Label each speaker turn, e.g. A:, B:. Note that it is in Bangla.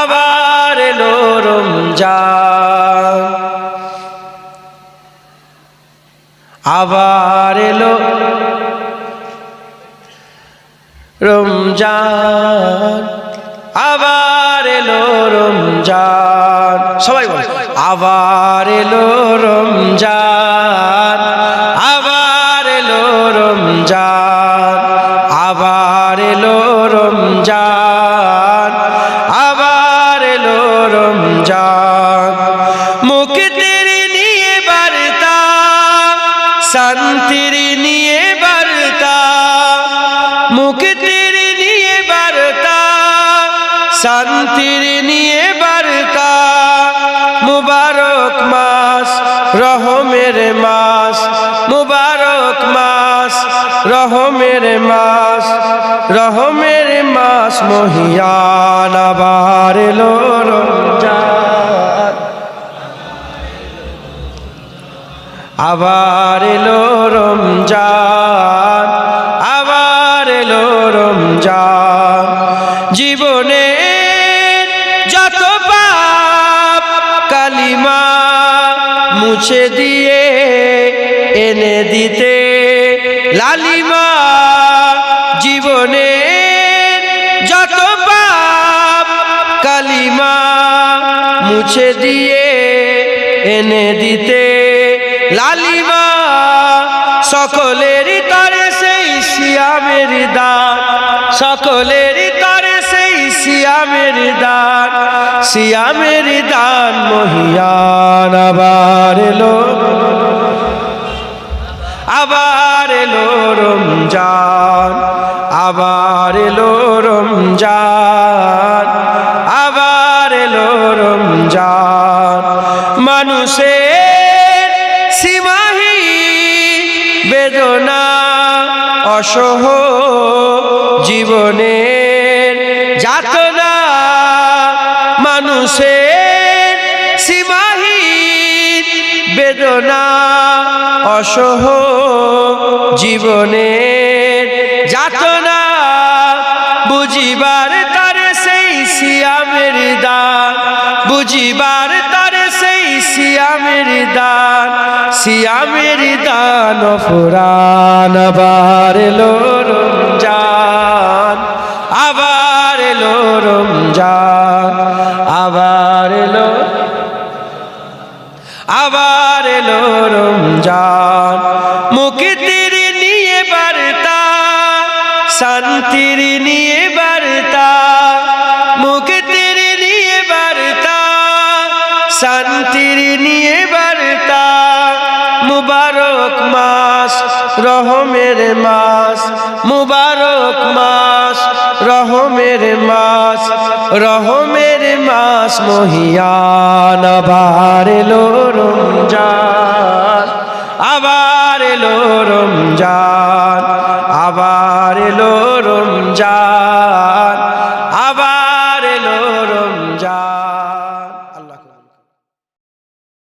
A: আবার এলো রমজান, আবার এলো রমজান, আবার এলো রমজান। সবাই বলে আবার এলো রমজান, আবার এলো রমজান, আবার এলো রমজান, আবার এলো রমজান। মুক্তির নিয়ে বার্তা, শান্তির নিয়ে বার্তা, মুক্তির নিয়ে বার্তা, শান্তির নিয়ে বার্তা। মুবারক মাস, রহমের মাস, মুবারক মাস, রহমের মাস, রহমের মাস মহিয়ান। আবার এলো রমজান, আবার এলো রমজান, আবার এলো রমজান। জীবনে যত পাপ কালিমা মুছে দিয়ে এনে দিতে লালিমা। জীবনে যত পাপ কালিমা মুছে দিয়ে এনে দিতে লালিমা। সকলেরই তরে সেই সিয়ামের দান, সকলেরই তরে সেই সিয়ামের দান, সিয়ামের দান মহিয়ান। আবার এলো, আবার এলো রমজান, আবার এলো রমজান, আবার এলো রমজান। মানুষের সীমাহীন বেদনা অসহ জীবনের যাতনা, মানুষের সীমাহীন বেদনা অসহ জীবনের যাতনা। বুঝিবার তারে সেই সিয়ামের দান, বুঝিবার তারে সেই সিয়ামের দান, সিয়ামের দান ফুরান। আবার এলো রমজান, আবার এলো রমজান, আবার এলো, আবার এলো রমজান। মুক্তির নিয়ে বার্তা, শান্তির নিয়ে বার্তা, মুক্তির নিয়ে বার্তা, শান্তির নিয়ে বার্তা। মুবারক মাস, রহমের মাস, মুবারক মাস, রহমের মাস, রহমের মাস মহিয়ান। আবার এলো রমজান, আবার এলো রমজান, আবার